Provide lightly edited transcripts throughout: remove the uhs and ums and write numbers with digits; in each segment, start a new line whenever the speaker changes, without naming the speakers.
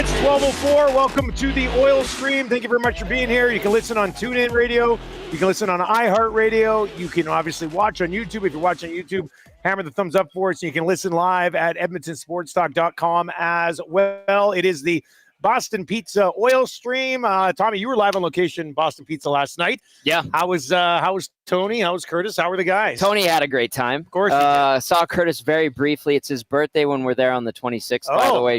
It's 12:04. Welcome to the Oil Stream. Thank you very much for being here. You can listen on TuneIn Radio. You can listen on iHeartRadio. You can obviously watch on YouTube. If you're watching on YouTube, hammer the thumbs up for us. You can listen live at EdmontonSportsTalk.com as well. It is the Boston Pizza Oil Stream. Tommy, you were live on location Boston Pizza last night.
Yeah.
How was Tony? How was Curtis? How were the guys?
Tony had a great time.
Of course he did.
Saw Curtis very briefly. It's his birthday when we're there on the 26th, by the way.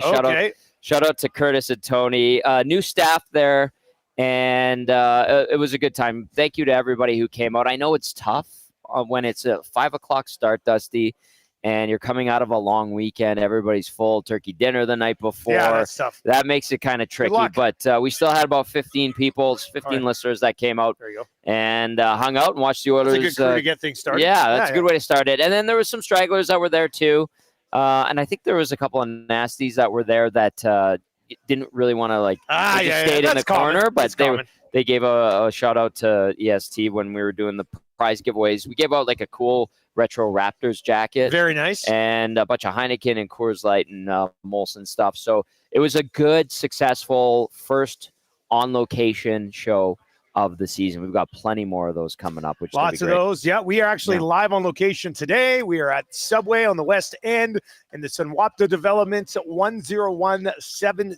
Shout out to Curtis and Tony. New staff there, and it was a good time. Thank you to everybody who came out. I know it's tough when it's a 5 o'clock start, Dusty, and you're coming out of a long weekend. Everybody's full. Turkey dinner the night before.
Yeah, that's tough.
That makes it kind of tricky, but we still had about 15 listeners that came out.
There you go.
And hung out and watched the Oilers.
That's a good crew to get things started.
Yeah, that's a good way to start it. And then there was some stragglers that were there too. And I think there was a couple of nasties that were there that didn't really want to stayed in the corner, but they gave a shout out to EST when we were doing the prize giveaways. We gave out like a cool retro Raptors jacket.
Very nice.
And a bunch of Heineken and Coors Light and Molson stuff. So it was a good, successful first on location show of the season. We've got plenty more of those coming up, which
lots of those. Yeah, we are actually live on location today. We are at Subway on the West End in the Sunwapta Developments at 10170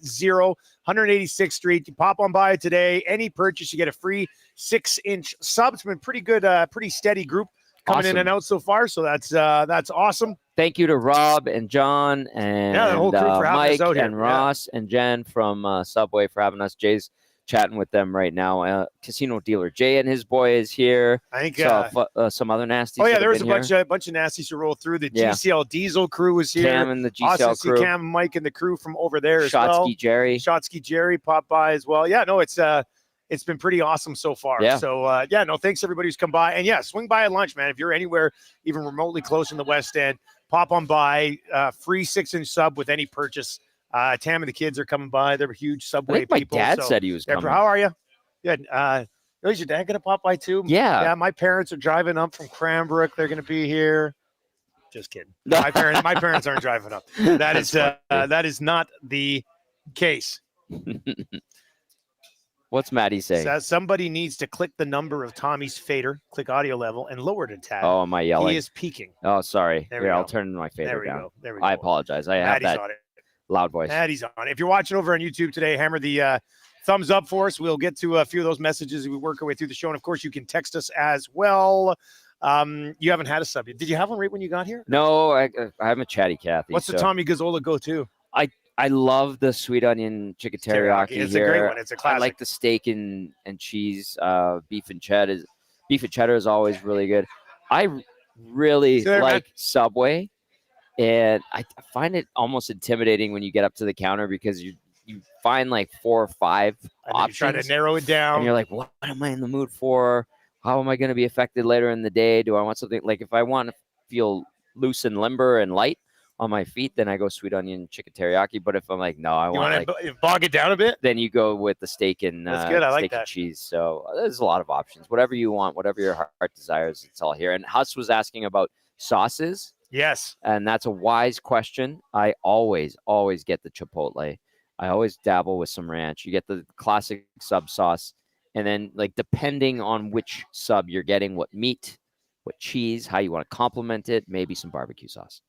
186th Street. You pop on by today. Any purchase, you get a free 6-inch sub. It's been pretty good, pretty steady group coming in and out so far. So that's awesome. Thank
you to Rob and John and
the whole crew for having
Mike
us out here.
And Ross and Jen from Subway for having us. Jay's chatting with them right now. Casino dealer Jay and his boy is here.
I think
some other nasties.
Oh yeah, there was a bunch of nasties to roll through. The GCL Diesel crew was here.
Cam and the GCL crew.
Cam, Mike, and the crew from over there as well. Shotsky Jerry popped by as well. Yeah, no, it's been pretty awesome so far.
Yeah.
So thanks everybody who's come by. And swing by at lunch, man. If you're anywhere even remotely close in the West End, pop on by. Free 6-inch sub with any purchase. Tam and the kids are coming by. They're huge Subway people.
My dad said he was coming.
How are you? Good. Is your dad going to pop by too?
Yeah.
Yeah, my parents are driving up from Cranbrook. They're going to be here. Just kidding. My parents aren't driving up. That is not the case.
What's Maddie saying?
Somebody needs to click the number of Tommy's fader, click audio level, and lower it a tad.
Oh, am I yelling?
He is peaking.
Oh, sorry. I'll turn my fader down.
There we go.
I apologize. I have that loud voice.
Maddie's on. If you're watching over on YouTube today, hammer the thumbs up for us. We'll get to a few of those messages as we work our way through the show. And, of course, you can text us as well. You haven't had a sub yet. Did you have one right when you got here?
No, I have a chatty Cathy.
What's the Tommy Gazzola go-to?
I love the sweet onion chicken teriyaki here.
It's a great one. It's a classic.
I like the steak and cheese. Beef and cheddar is always really good. I really like Subway, and I find it almost intimidating when you get up to the counter because you find like 4 or 5 options.
You try to narrow it down.
And you're like, what am I in the mood for? How am I going to be affected later in the day? Do I want something like if I want to feel loose and limber and light on my feet, then I go sweet onion chicken teriyaki. But if I'm like, no, I want
to bog it down a bit,
then you go with the steak and
that's good. I like
steak
that.
And cheese. So there's a lot of options. Whatever you want, whatever your heart desires, it's all here. And Huss was asking about sauces.
Yes,
and that's a wise question. I always get the chipotle. I always dabble with some ranch. You get the classic sub sauce, and then like depending on which sub you're getting, what meat, what cheese, how you want to complement it, maybe some barbecue sauce.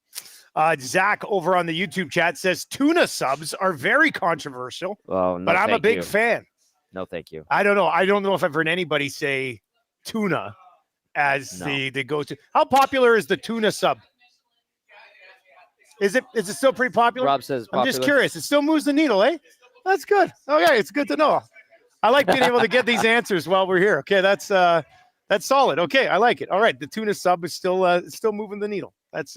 Zach over on the YouTube chat says tuna subs are very controversial, but I'm a big fan.
No, thank you.
I don't know if I've heard anybody say tuna as the go-to. How popular is the tuna sub? Is it still pretty popular?
Rob says popular.
I'm just curious. It still moves the needle, eh? That's good. Okay, it's good to know. I like being able to get these answers while we're here. Okay, that's solid. Okay, I like it. All right, the tuna sub is still moving the needle. That's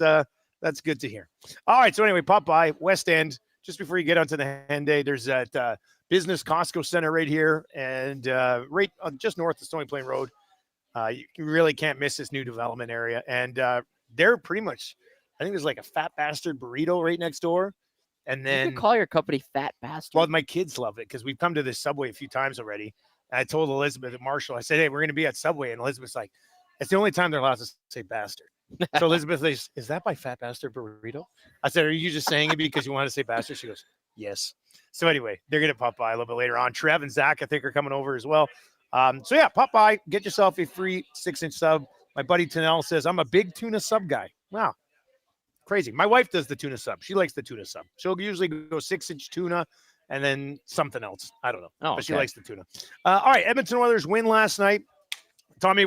good to hear. All right, so anyway, pop by West End just before you get onto the Henday. There's that business Costco Center right here, and right just north of Stony Plain Road. You really can't miss this new development area, and they're pretty much. I think there's like a Fat Bastard burrito right next door, and then
you can call your company Fat Bastard.
Well, my kids love it because we've come to this Subway a few times already. And I told Elizabeth and Marshall, I said, "Hey, we're going to be at Subway," and Elizabeth's like, "It's the only time they're allowed to say bastard." So Elizabeth says, "Is that by Fat Bastard burrito?" I said, "Are you just saying it because you want to say bastard?" She goes, Yes. So anyway, they're going to pop by a little bit later on. Trev and Zach, I think, are coming over as well. So yeah, pop by, get yourself a free 6-inch sub. My buddy Tanel says, I'm a big tuna sub guy. Wow. Crazy. My wife does the tuna sub. She likes the tuna sub. She'll usually go 6-inch tuna and then something else. I don't know. But she likes the tuna. All right. Edmonton Oilers win last night. Tommy,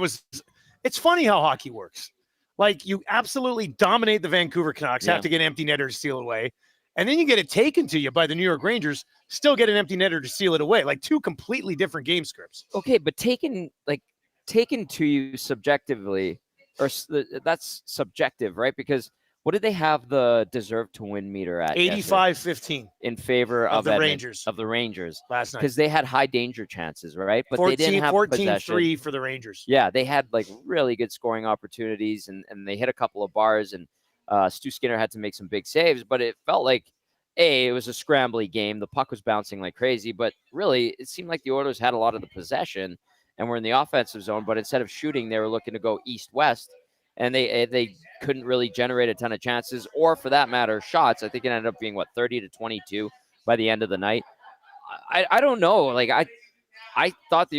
it's funny how hockey works. Like, you absolutely dominate the Vancouver Canucks, have to get an empty netter to steal it away. And then you get it taken to you by the New York Rangers, still get an empty netter to seal it away. Like, two completely different game scripts.
Okay, but taken to you subjectively, or that's subjective, right? Because what did they have the deserve to win meter at?
85-15
in favor of
the Rangers.
Of the Rangers
last night.
Because they had high danger chances, right? But
14,
they didn't have
14-3 for the Rangers.
Yeah, they had like really good scoring opportunities, and they hit a couple of bars, and Stu Skinner had to make some big saves, but it felt like it was a scrambly game. The puck was bouncing like crazy, but really it seemed like the Oilers had a lot of the possession and were in the offensive zone, but instead of shooting, they were looking to go east-west, and they couldn't really generate a ton of chances, or for that matter, shots. I think it ended up being 30-22 by the end of the night. I don't know. Like I thought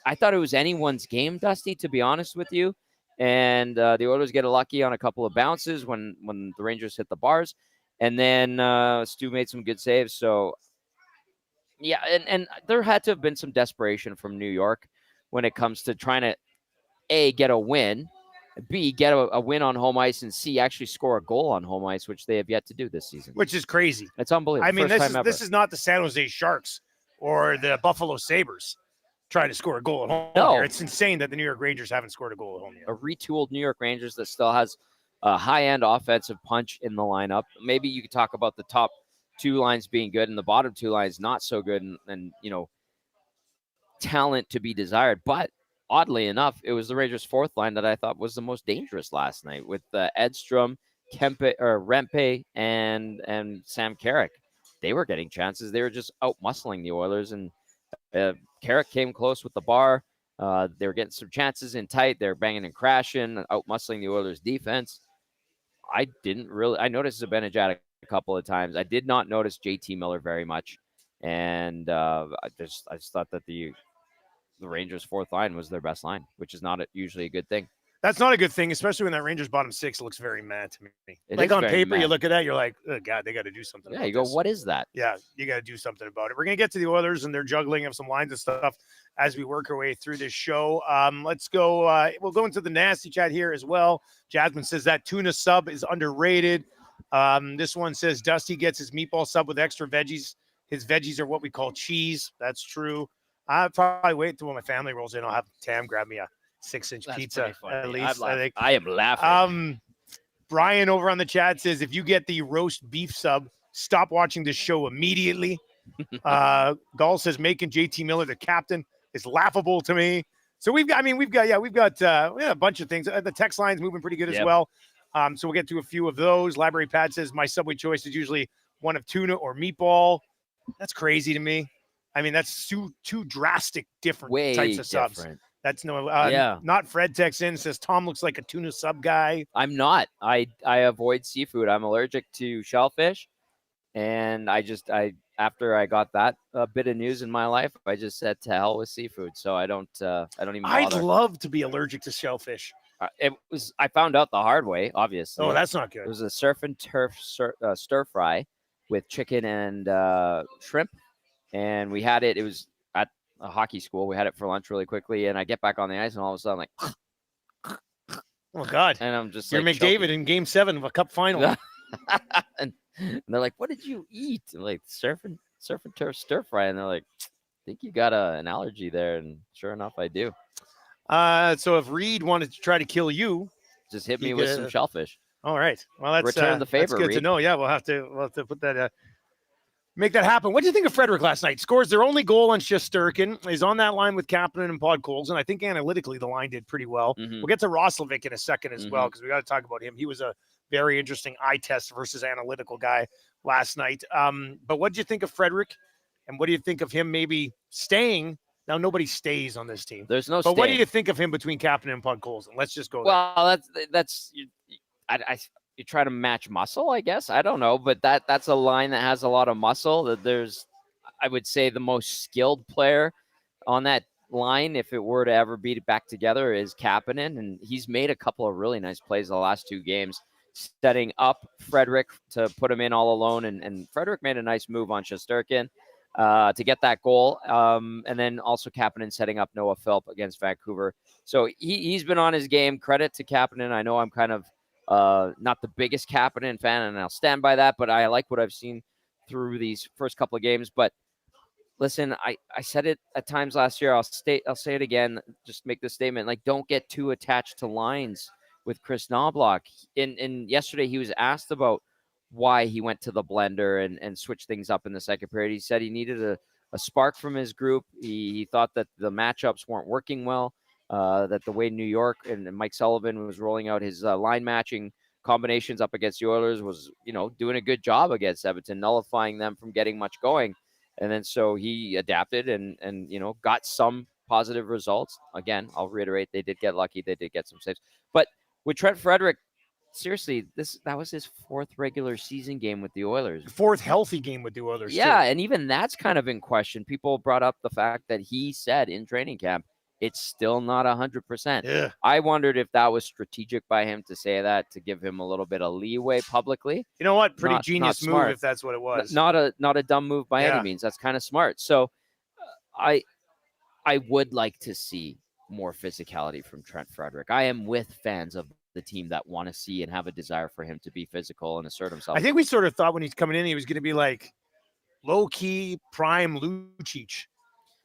I thought it was anyone's game, Dusty, to be honest with you. And the Oilers get lucky on a couple of bounces when the Rangers hit the bars, and then Stu made some good saves. So yeah, and there had to have been some desperation from New York when it comes to trying to A, get a win, B, get a win on home ice, and C, actually score a goal on home ice, which they have yet to do this season.
Which is crazy.
It's unbelievable.
I mean, this is not the San Jose Sharks or the Buffalo Sabres trying to score a goal at home.
No.
Here. It's insane that the New York Rangers haven't scored a goal at home yet.
A retooled New York Rangers that still has a high-end offensive punch in the lineup. Maybe you could talk about the top two lines being good and the bottom two lines not so good, and talent to be desired. But oddly enough, it was the Rangers' fourth line that I thought was the most dangerous last night, with Edstrom, Rempe, and Sam Carrick. They were getting chances. They were just out-muscling the Oilers, and Carrick came close with the bar. They were getting some chances in tight. They're banging and crashing, out-muscling the Oilers' defense. I noticed Zibanejad a couple of times. I did not notice JT Miller very much. And I just thought that the Rangers' fourth line was their best line, which is not usually a good thing.
That's not a good thing, especially when that Rangers bottom six looks very mad to me. Like on paper, you look at that, you're like, oh, God, they got to do something.
Yeah, you go, what is that?
Yeah, you got to do something about it. We're going to get to the Oilers and their juggling of some lines and stuff as we work our way through this show. Let's go. We'll go into the nasty chat here as well. Jasmine says that tuna sub is underrated. This one says Dusty gets his meatball sub with extra veggies. His veggies are what we call cheese. That's true. I'll probably wait until when my family rolls in. I'll have Tam grab me a 6-inch pizza at least. I think.
I am laughing.
Brian over on the chat says, if you get the roast beef sub, stop watching this show immediately. Gall says making JT Miller the captain is laughable to me. So we've got a bunch of things. The text line's moving pretty good as well. So we'll get to a few of those. Library Pat says my Subway choice is usually one of tuna or meatball. That's crazy to me. I mean, that's two drastic different types of subs. That's not Fred texts in, says Tom looks like a tuna sub guy.
I'm not. I avoid seafood. I'm allergic to shellfish. And after I got that bit of news in my life, I just said to hell with seafood. So I don't even bother.
I'd love to be allergic to shellfish.
I found out the hard way, obviously.
Oh, that's not good.
It was a surf and turf stir fry with chicken and shrimp. And we had it. It was at a hockey school. We had it for lunch really quickly. And I get back on the ice, and all of a sudden, I'm like,
oh, God.
And I'm just
You're like McDavid choking. In Game 7 of a Cup final.
and they're like, what did you eat? I'm like, surf and turf stir fry. And they're like, I think you got an allergy there. And sure enough, I do.
So if Reed wanted to try to kill you,
just hit me with some shellfish.
All right. Well, that's
return the favor.
That's good
Reed.
to know. Yeah, we'll have to put that. Make that happen. What do you think of Frederick last night? Scores their only goal on Shesterkin. He's on that line with Kapanen and Podkolzin, and I think analytically the line did pretty well. Mm-hmm. We'll get to Roslovic in a second as well, because we got to talk about him. He was a very interesting eye test versus analytical guy last night. But what did you think of Frederick, and what do you think of him maybe staying? Now, nobody stays on this team.
There's no
But
staying.
what do you think of him between Kapanen and Podkolzin? Let's just go
there. Well, that's you try to match muscle, I guess. I don't know, but that's a line that has a lot of muscle. That there's, I would say, the most skilled player on that line, if it were to ever be back together, is Kapanen, and he's made a couple of really nice plays the last 2 games, setting up Frederick to put him in all alone, and Frederick made a nice move on Shesterkin to get that goal, and then also Kapanen setting up Noah Philp against Vancouver. So he's been on his game. Credit to Kapanen. I know I'm kind of not the biggest Kapanen fan, and I'll stand by that, but I like what I've seen through these first couple of games. But listen, I said it at times last year. I'll say it again. Just make this statement: like, don't get too attached to lines with Chris Knobloch. In yesterday, he was asked about why he went to the blender and switched things up in the second period. He said he needed a spark from his group. He thought that the matchups weren't working well. That the way New York and Mike Sullivan was rolling out his line matching combinations up against the Oilers was, doing a good job against Edmonton, nullifying them from getting much going. And then so he adapted and got some positive results. Again, I'll reiterate, they did get lucky. They did get some saves. But with Trent Frederick, seriously, that was his 4th regular season game with the Oilers.
4th healthy game with the Oilers.
Yeah,
too.
And even that's kind of in question. People brought up the fact that he said in training camp, it's still not 100%.
Yeah.
I wondered if that was strategic by him to say that, to give him a little bit of leeway publicly.
You know what? Pretty genius move if that's what it was.
Not a dumb move by any means. That's kind of smart. So I would like to see more physicality from Trent Frederick. I am with fans of the team that want to see and have a desire for him to be physical and assert himself.
I think we sort of thought when he's coming in, he was going to be like low-key prime Lucic.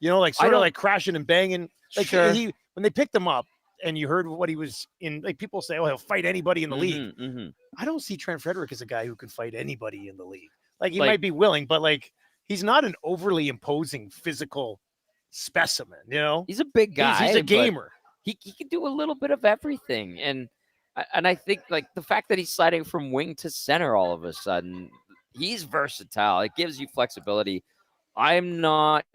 Like sort of like crashing and banging. Like
sure.
When they picked him up and you heard what he was in, like people say, he'll fight anybody in the league.
Mm-hmm.
I don't see Trent Frederick as a guy who can fight anybody in the league. Like he might be willing, but like he's not an overly imposing physical specimen.
He's a big guy.
He's a gamer.
He can do a little bit of everything, and I think like the fact that he's sliding from wing to center all of a sudden, he's versatile. It gives you flexibility. I'm not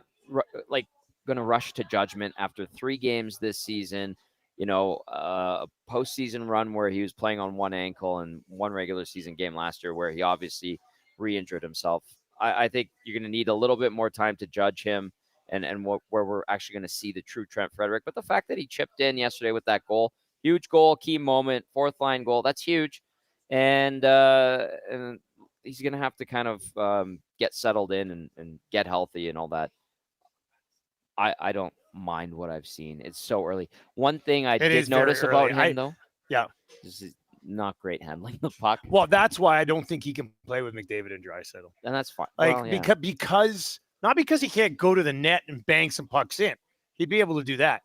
going to rush to judgment after 3 games this season, a postseason run where he was playing on one ankle and 1 regular season game last year where he obviously re-injured himself. I think you're going to need a little bit more time to judge him and where we're actually going to see the true Trent Frederick. But the fact that he chipped in yesterday with that goal, huge goal, key moment, 4th line goal, that's huge. And he's going to have to kind of get settled in and get healthy and all that. I don't mind what I've seen. It's so early. One thing I did notice about him, though.
Yeah.
This is not great handling the puck.
Well, that's why I don't think he can play with McDavid and Draisaitl.
And that's fine.
Because not because he can't go to the net and bang some pucks in. He'd be able to do that.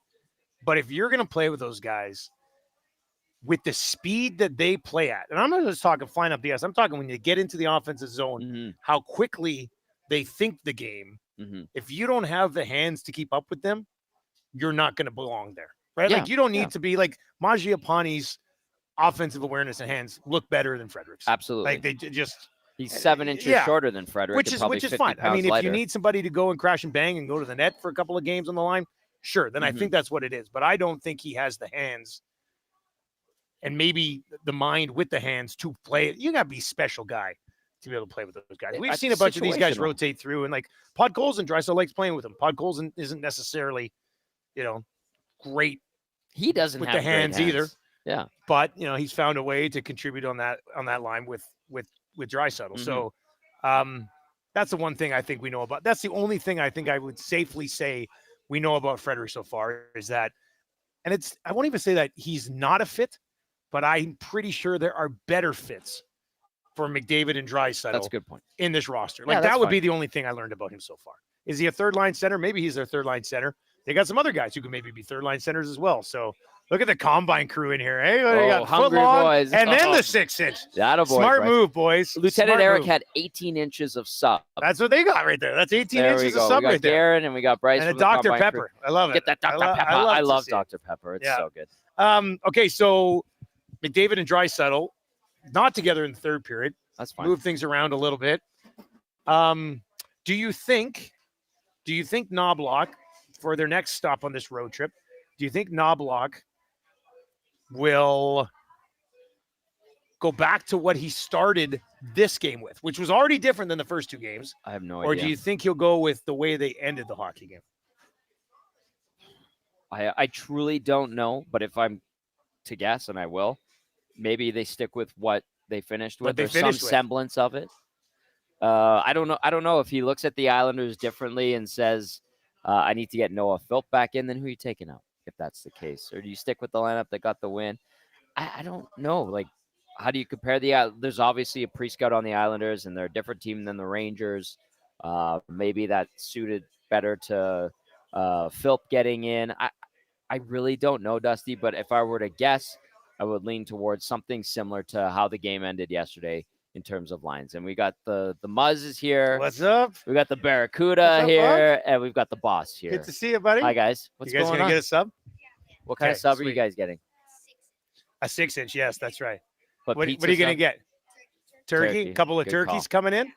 But if you're going to play with those guys with the speed that they play at, and I'm not just talking flying up the ice, I'm talking when you get into the offensive zone, how quickly they think the game. If you don't have the hands to keep up with them, you're not going to belong there, right?
Yeah.
Like you don't need to be like Mangiapane's offensive awareness and hands look better than Frederick's.
Absolutely.
Like they just
he's 7 inches shorter than Frederick,
which is fine. I mean, if you need somebody to go and crash and bang and go to the net for a couple of games on the line, sure, then I think that's what it is. But I don't think he has the hands and maybe the mind with the hands to play it. You got to be a special guy to be able to play with those guys. We've seen a bunch of these guys rotate through, and like Podkolzin, Draisaitl likes playing with him. Podkolzin isn't necessarily, great.
He doesn't
with
have
the hands either.
Yeah,
but he's found a way to contribute on that line with Draisaitl. So that's the one thing I think we know about. That's the only thing I think I would safely say we know about Frederick so far is that, and I won't even say that he's not a fit, but I'm pretty sure there are better fits for McDavid and Draisaitl.
That's a good point.
In this roster. Like that would be the only thing I learned about him so far. Is he a 3rd-line center? Maybe he's their 3rd-line center. They got some other guys who can maybe be 3rd-line centers as well. So look at the combine crew in here. Hey, they got
hungry
foot long,
boys.
And then the 6-inch.
Smart
move, boys.
Lieutenant Eric had 18 inches of sub.
That's what they got right there. That's 18 inches of sub right there.
Darren and we got Bryce.
And a Dr. Pepper. I love it.
Get that Dr. Pepper. I love Dr. Pepper. It's so good.
Okay, so McDavid and Draisaitl not together in the 3rd period.
That's fine.
Move things around a little bit. Do you think Knobloch, for their next stop on this road trip, do you think Knobloch will go back to what he started this game with, which was already different than the first 2 games?
I have no
idea. Or
idea.
do you think he'll go with the way they ended the hockey game?
I truly don't know, but if I'm to guess, and I will, maybe they stick with what they finished with, or some semblance of it. I don't know. I don't know if he looks at the Islanders differently and says, I need to get Noah Philp back in, then who are you taking out if that's the case? Or do you stick with the lineup that got the win? I don't know. Like, how do you compare there's obviously a pre-scout on the Islanders, and they're a different team than the Rangers. Maybe that suited better to Philp getting in. I really don't know, Dusty, but if I were to guess, I would lean towards something similar to how the game ended yesterday in terms of lines. And we got the Muzz is here.
What's up?
We got the Barracuda here, and we've got the Boss here.
Good to see you, buddy.
Hi, guys. What's going on?
You guys going to get a sub?
What kind of sub are you guys getting?
A 6-inch, yes, that's right.
What
are you going to get? Turkey? A couple of turkeys coming in?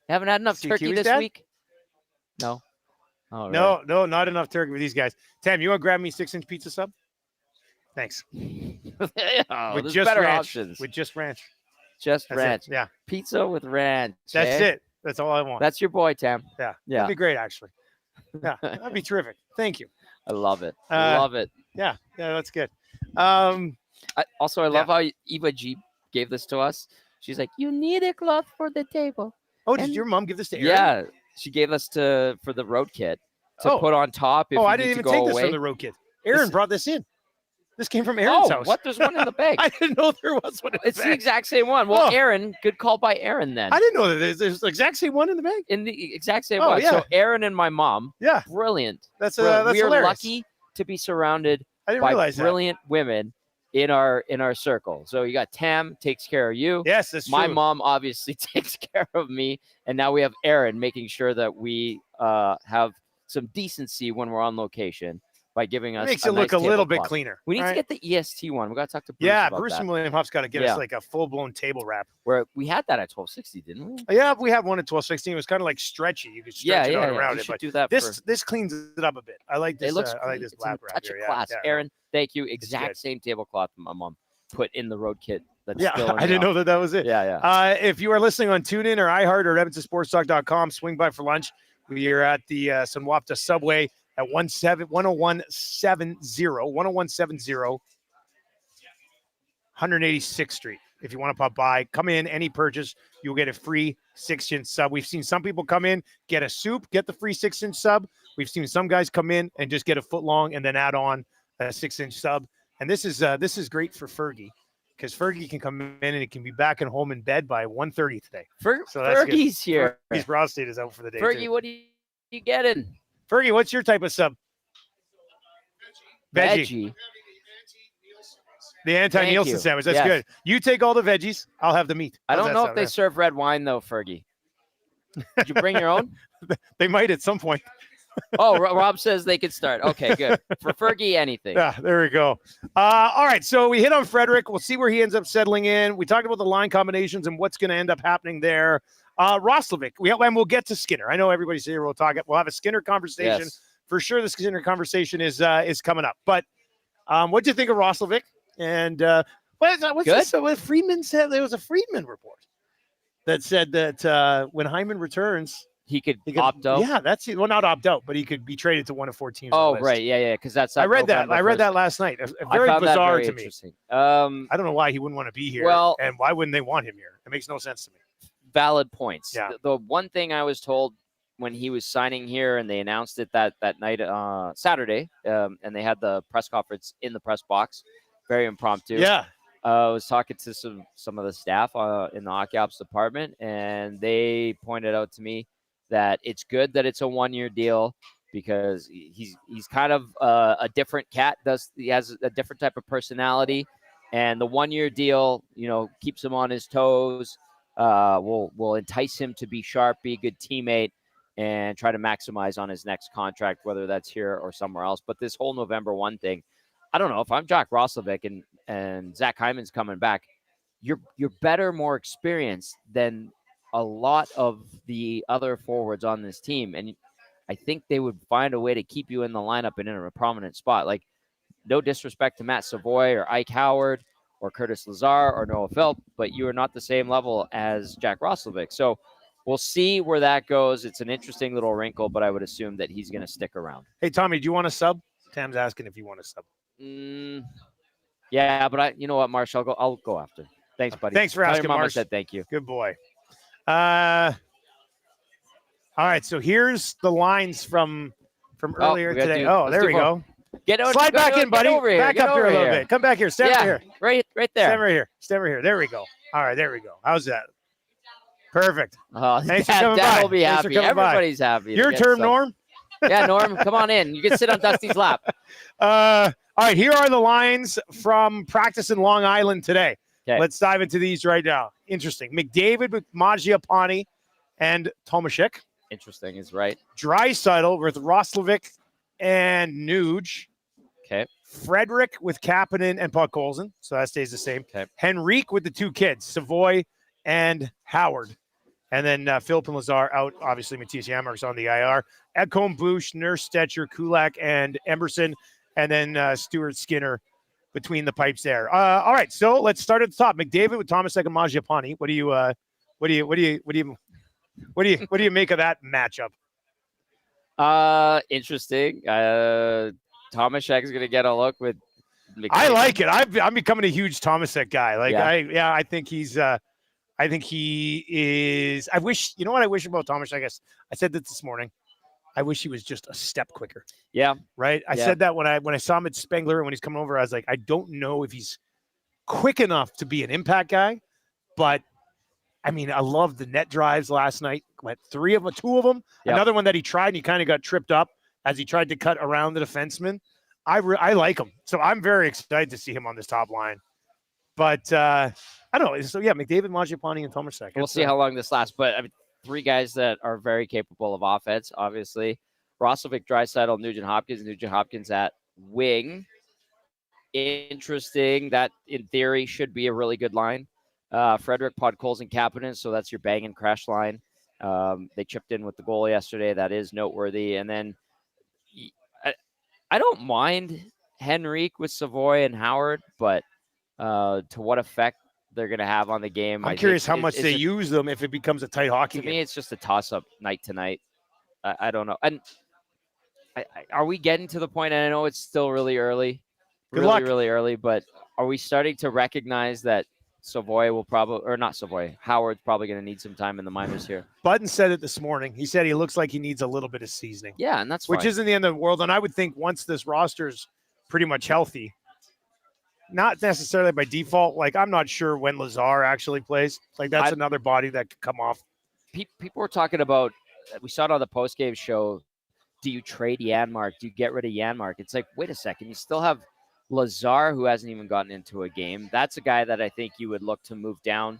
Haven't had enough turkey this week? No. Oh,
right. No, not enough turkey for these guys. Tam, you want to grab me a 6-inch pizza sub? Thanks.
With just better
ranch.
Options.
With just ranch.
Just ranch.
Yeah.
Pizza with ranch.
That's it. That's all I want.
That's your boy, Tam.
Yeah. That'd be great, actually. Yeah. That'd be terrific. Thank you.
I love it. I love it.
Yeah. Yeah, that's good.
I love how Eva G gave this to us. She's like, you need a cloth for the table.
Oh, did your mom give this to Aaron?
Yeah. She gave us for the road kit to put on top. If
I didn't even take this from the road kit. Aaron brought this in. This came from Aaron's house.
What? There's one in the bag.
I didn't know there was one in the bag.
It's the exact same one. Well, Aaron, good call by Aaron then.
I didn't know that there's the exact same one in the bag.
In the exact same one. Yeah. So Aaron and my mom.
Yeah.
Brilliant.
That's
we are
hilarious.
lucky to be surrounded by brilliant women in our circle. So you got Tam takes care of you.
Yes, that's true.
My mom obviously takes care of me, and now we have Aaron making sure that we have some decency when we're on location by giving us.
Makes it look a little bit cleaner.
We need to get the EST one. We got to talk to Bruce.
Yeah,
about
Bruce
that.
and William Huff's got to get us like a full blown table wrap.
Where we had that at 1260, didn't we?
Yeah, we have one at 1216. It was kind of like stretchy. You could stretch it around it. But
do that.
This cleans it up a bit. I like this. I like this lap wrap here.
Class. Yeah, Aaron, thank you. Exact same tablecloth my mom put in the road kit. That's
I didn't know that was it.
Yeah.
If you are listening on TuneIn or iHeart or EdmontonSportsTalk.com, swing by for lunch. We are at the Sunwapta Subway at 10170 186th Street. If you want to pop by, come in, any purchase, you'll get a free 6-inch sub. We've seen some people come in, get a soup, get the free 6-inch sub. We've seen some guys come in and just get a foot long and then add on a 6-inch sub. And this is great for Fergie, because Fergie can come in and it can be back and home in bed by 1:30 today.
Fergie's here.
Fergie's prostate is out for the day.
Fergie, what are you getting?
Fergie, what's your type of sub? Veggie. The anti-Nielson sandwich. That's good. You take all the veggies. I'll have the meat.
I don't know if they serve red wine, though, Fergie. Did you bring your own?
They might at some point.
Oh, Rob says they could start. Okay, good. For Fergie, anything.
Yeah, there we go. All right, so we hit on Frederick. We'll see where he ends up settling in. We talked about the line combinations and what's going to end up happening there. Roslovic, and we'll get to Skinner. I know everybody's here. We'll have a Skinner conversation.
Yes.
For sure, the Skinner conversation is coming up. But what do you think of Roslovic? And what's
good.
This? What Friedman said, there was a Friedman report that said that when Hyman returns,
he could opt out.
Yeah, that's it. Well, not opt out, but he could be traded to one of 4 teams.
Oh, right. Yeah. Because that's.
I read that. I read that last night. Very bizarre to me. I don't know why he wouldn't want to be here.
Well,
and why wouldn't they want him here? It makes no sense to me.
Valid points.
Yeah.
The one thing I was told when he was signing here, and they announced it that night, Saturday, and they had the press conference in the press box, very impromptu.
Yeah.
I was talking to some of the staff in the hockey ops department, and they pointed out to me that it's good that it's a 1-year deal, because he's kind of a different cat. He has a different type of personality, and the 1-year deal, keeps him on his toes. Will entice him to be sharp, be a good teammate, and try to maximize on his next contract, whether that's here or somewhere else. But this whole November 1 thing, I don't know. If I'm Jack Roslovic and Zach Hyman's coming back, you're better, more experienced than a lot of the other forwards on this team. And I think they would find a way to keep you in the lineup and in a prominent spot. Like, no disrespect to Matt Savoy or Ike Howard or Curtis Lazar or Noah Philp, but you are not the same level as Jack Roslovic. So we'll see where that goes. It's an interesting little wrinkle, but I would assume that he's going to stick around.
Hey, Tommy, do you want a sub? Tam's asking if you want a sub.
Yeah, but you know what, Marsh? I'll go after. Thanks, buddy.
Thanks for asking,
Mama
Marsh.
said thank you.
Good boy. All right, so here's the lines from earlier today. There we go. Slide back in, buddy. Back up here a little bit. Come back here. Stand right here.
Right there.
Stand right here. Stand right here. There we go. All right, there we go. How's that? Perfect.
Thanks for coming by. Will be happy. Everybody's happy.
Your turn, Norm.
Yeah, Norm, come on in. You can sit on Dusty's lap.
All right, here are the lines from practice in Long Island today. Okay. Let's dive into these right now. Interesting. McDavid with Mangiapane and Tomashek.
Interesting is right.
Draisaitl with Roslovic and Nuge.
Okay.
Frederick with Kapanen and Podkolzin. So that stays the same.
Okay.
Henrique with the two kids, Savoy and Howard. And then Philip and Lazar out. Obviously, Matthias Janmark's on the IR. Ekholm, Bush, Nurse, Stetcher, Kulak, and Emerson. And then Stuart, Skinner between the pipes there. All right, so let's start at the top. McDavid with Tomashek and Mangiapane. What do you make of that matchup?
Interesting. Tomashek is going to get a look with McDavid.
I like it. I'm becoming a huge Tomashek guy. I think he's I think he is. I wish, you know what I wish about Tomashek? I guess I said this morning. I wish he was just a step quicker.
Yeah.
Right. I said that when I saw him at Spengler and when he's coming over, I was like, I don't know if he's quick enough to be an impact guy, but I mean, I love the net drives last night. Went two of them. Yep. Another one that he tried and he kind of got tripped up as he tried to cut around the defenseman. I like him. So I'm very excited to see him on this top line. But I don't know. So yeah, McDavid, Mangiapane, and Tomashek.
We'll see how long this lasts. But I mean, three guys that are very capable of offense, obviously. Roslovic, Draisaitl, Nugent Hopkins at wing. Interesting. That, in theory, should be a really good line. Frederick, Podkolzin, Kapanen, so that's your bang and crash line. They chipped in with the goal yesterday. That is noteworthy. And then I don't mind Henrique with Savoy and Howard, but to what effect they're going to have on the game.
I'm curious how much they use them if it becomes a tight hockey game.
To me, it's just a toss-up night to night. I don't know. And are we getting to the point, and I know it's still really early, really early, but are we starting to recognize that Savoy will probably, or not Savoy, Howard's probably going to need some time in the minors here?
Button said it this morning. He said he looks like he needs a little bit of seasoning.
Yeah, and that's
which isn't the end of the world. And I would think once this roster's pretty much healthy, not necessarily by default. Like, I'm not sure when Lazar actually plays. Like, that's another body that could come off.
People were talking about, we saw it on the postgame show, do you trade Janmark? Do you get rid of Janmark? It's like, wait a second. You still have Lazar, who hasn't even gotten into a game. That's a guy that I think you would look to move down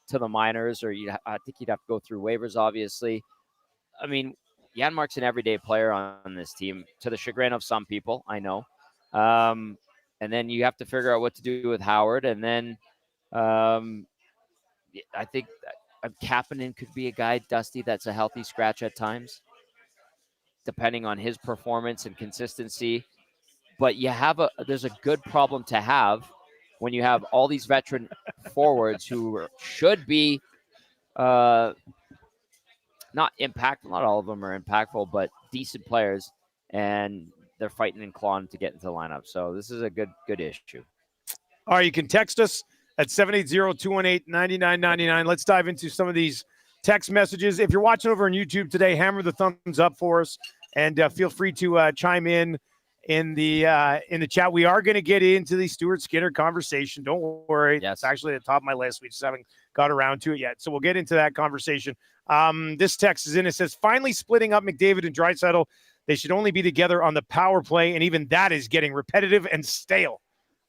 to the minors, or I think you'd have to go through waivers, obviously. I mean, Janmark's an everyday player on this team, to the chagrin of some people, I know. And then you have to figure out what to do with Howard. And then I think Kapanen could be a guy, Dusty, that's a healthy scratch at times, depending on his performance and consistency. But there's a good problem to have when you have all these veteran forwards who should be not impactful. Not all of them are impactful, but decent players. And they're fighting and clawing to get into the lineup. So this is a good issue.
All right, you can text us at 780-218-9999. Let's dive into some of these text messages. If you're watching over on YouTube today, hammer the thumbs up for us, and feel free to chime in the chat. We are going to get into the Stuart Skinner conversation. Don't worry.
Yes.
It's actually at the top of my list. We just haven't got around to it yet. So we'll get into that conversation. This text is in. It says, finally splitting up McDavid and Draisaitl. They should only be together on the power play, and even that is getting repetitive and stale.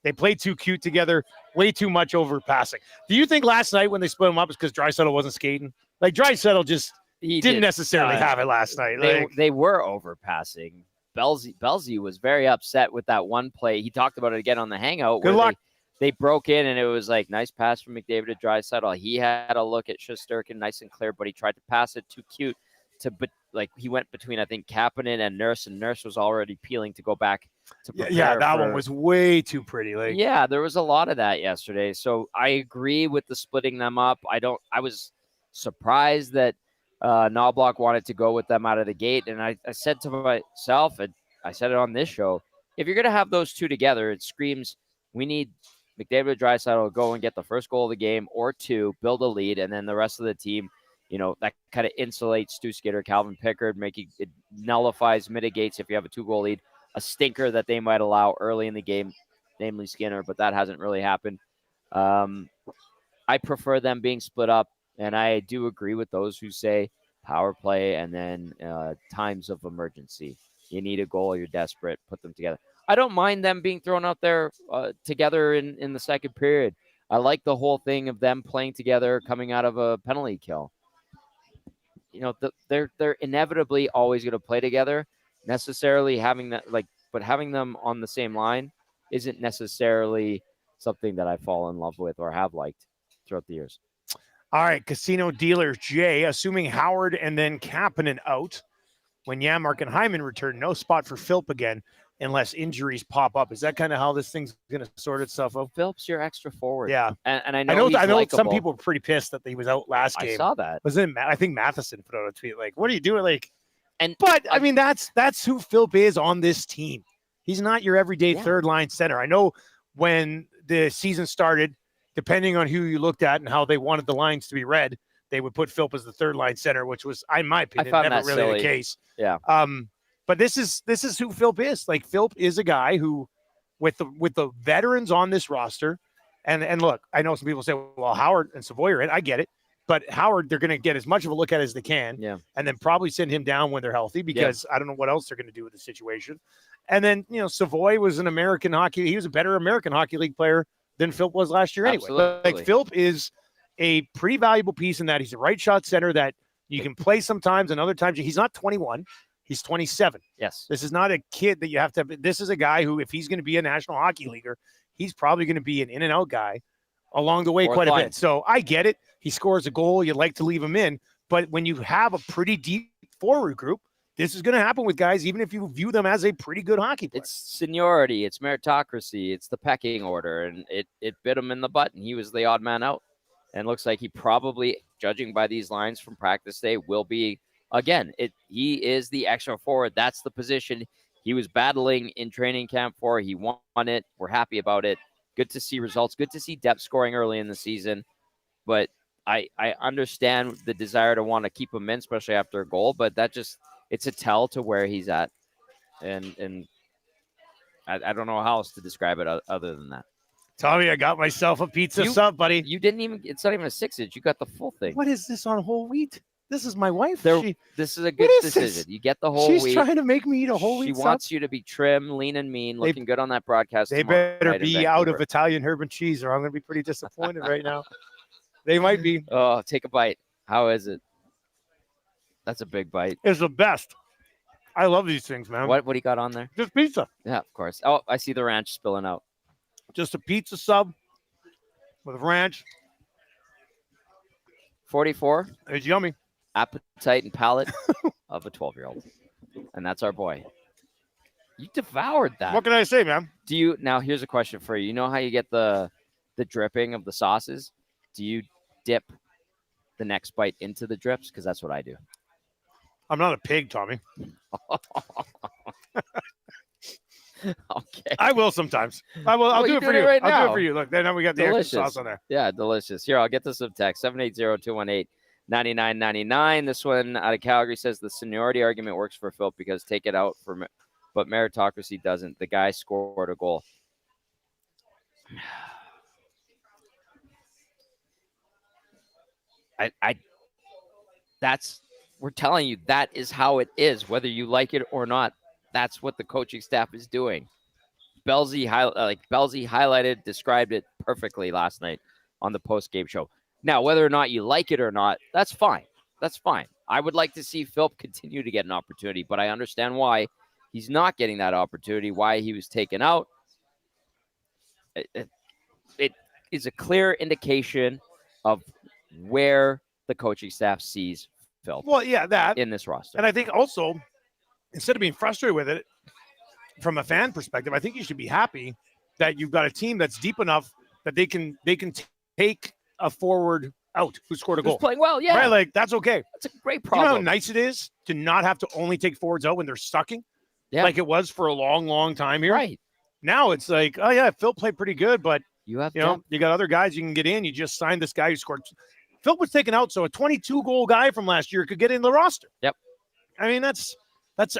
They play too cute together, way too much overpassing. Do you think last night when they split them up is because Draisaitl wasn't skating? Like, Draisaitl just didn't necessarily have it last night.
They were overpassing. Belzy was very upset with that one play. He talked about it again on the hangout.
Good luck.
They broke in, and it was like, nice pass from McDavid to Draisaitl. He had a look at Shesterkin, nice and clear, but he tried to pass it too cute. He went between, I think, Kapanen and Nurse was already peeling to go back to prepare.
Yeah, that one was way too pretty. Like,
yeah, there was a lot of that yesterday. So I agree with the splitting them up. I was surprised that Knobloch wanted to go with them out of the gate. And I said to myself, and I said it on this show, if you're going to have those two together, it screams we need McDavid or Draisaitl to go and get the first goal of the game or two, build a lead, and then the rest of the team, that kind of insulates Stu Skinner, Calvin Pickard, making it nullifies, mitigates if you have a 2-goal lead, a stinker that they might allow early in the game, namely Skinner, but that hasn't really happened. I prefer them being split up, and I do agree with those who say power play and then times of emergency. You need a goal, you're desperate, put them together. I don't mind them being thrown out there together in the second period. I like the whole thing of them playing together coming out of a penalty kill. They're inevitably always going to play together. Necessarily having that, but having them on the same line isn't necessarily something that I fall in love with or have liked throughout the years.
All right, casino dealer Jay, assuming Howard and then Kapanen out, when Janmark and Hyman return, no spot for Philp again unless injuries pop up. Is that kind of how this thing's going to sort itself out?
Philp's your extra forward.
Yeah.
And I know
some people were pretty pissed that he was out last game.
I saw that.
I think Matheson put out a tweet like, what are you doing? But I mean, that's who Philp is on this team. He's not your everyday third line center. I know when the season started, depending on who you looked at and how they wanted the lines to be read, they would put Philp as the third line center, which was, in my opinion, never really the case.
Yeah.
But this is who Philp is. Like, Philp is a guy who, with the veterans on this roster, and look, I know some people say, well, Howard and Savoy are in. I get it. But Howard, they're going to get as much of a look at as they can, and then probably send him down when they're healthy because I don't know what else they're going to do with the situation. And then, Savoy was an American hockey. He was a better American Hockey League player than Philp was last year anyway. Like, Philp is a pretty valuable piece in that he's a right shot center that you can play sometimes and other times. He's not 21. He's 27.
Yes.
This is not a kid that you have to – this is a guy who, if he's going to be a National Hockey Leaguer, he's probably going to be an in-and-out guy along the way quite a bit. So I get it. He scores a goal. You'd like to leave him in. But when you have a pretty deep forward group, this is going to happen with guys, even if you view them as a pretty good hockey player.
It's seniority. It's meritocracy. It's the pecking order. And it bit him in the butt, and he was the odd man out. And looks like he probably, judging by these lines from practice day, will be – again, he is the extra forward. That's the position he was battling in training camp for. He won it. We're happy about it. Good to see results. Good to see depth scoring early in the season. But I understand the desire to want to keep him in, especially after a goal. But it's a tell to where he's at. And I don't know how else to describe it other than that.
Tommy, I got myself a pizza sub, buddy.
You didn't even, it's not even a 6-inch. You got the full thing.
What is this on whole wheat? This is my wife.
This is a good decision. This? You get the whole wheat.
She's trying to make me eat a whole wheat.
She wants you to be trim, lean, and mean, looking good on that broadcast.
They better be out of Italian herb and cheese, or I'm going to be pretty disappointed right now. They might be.
Oh, take a bite. How is it? That's a big bite.
It's the best. I love these things, man.
What do you got on there?
Just pizza.
Yeah, of course. Oh, I see the ranch spilling out.
Just a pizza sub with ranch.
44.
It's yummy.
Appetite and palate of a 12-year-old. And that's our boy. You devoured that.
What can I say, man?
Now here's a question for you. You know how you get the dripping of the sauces? Do you dip the next bite into the drips? Because that's what I do.
I'm not a pig, Tommy.
Okay.
I will sometimes. I'll do it for you.
Right now.
I'll do it for you. Look, then we got the
delicious
extra sauce on there.
Yeah, delicious. Here, I'll get this of text. 780-218-9999. This one out of Calgary says the seniority argument works for Philp because take it out but meritocracy doesn't. The guy scored a goal. We're telling you that is how it is, whether you like it or not. That's what the coaching staff is doing. Belzy highlighted, described it perfectly last night on the post-game show. Now, whether or not you like it or not, that's fine. That's fine. I would like to see Philp continue to get an opportunity, but I understand why he's not getting that opportunity, why he was taken out. It is a clear indication of where the coaching staff sees Philp.
Well, yeah, that
in this roster.
And I think also, instead of being frustrated with it, from a fan perspective, I think you should be happy that you've got a team that's deep enough that they can take a forward out who scored a goal.
Who's playing well, yeah.
Right, like that's okay.
That's a great problem.
You know how nice it is to not have to only take forwards out when they're sucking?
Yeah.
Like it was for a long, long time here.
Right.
Now it's like, oh yeah, Phil played pretty good, but
you got
other guys you can get in. You just signed this guy who scored. Phil was taken out, so a 22-goal guy from last year could get in the roster.
Yep.
I mean, that's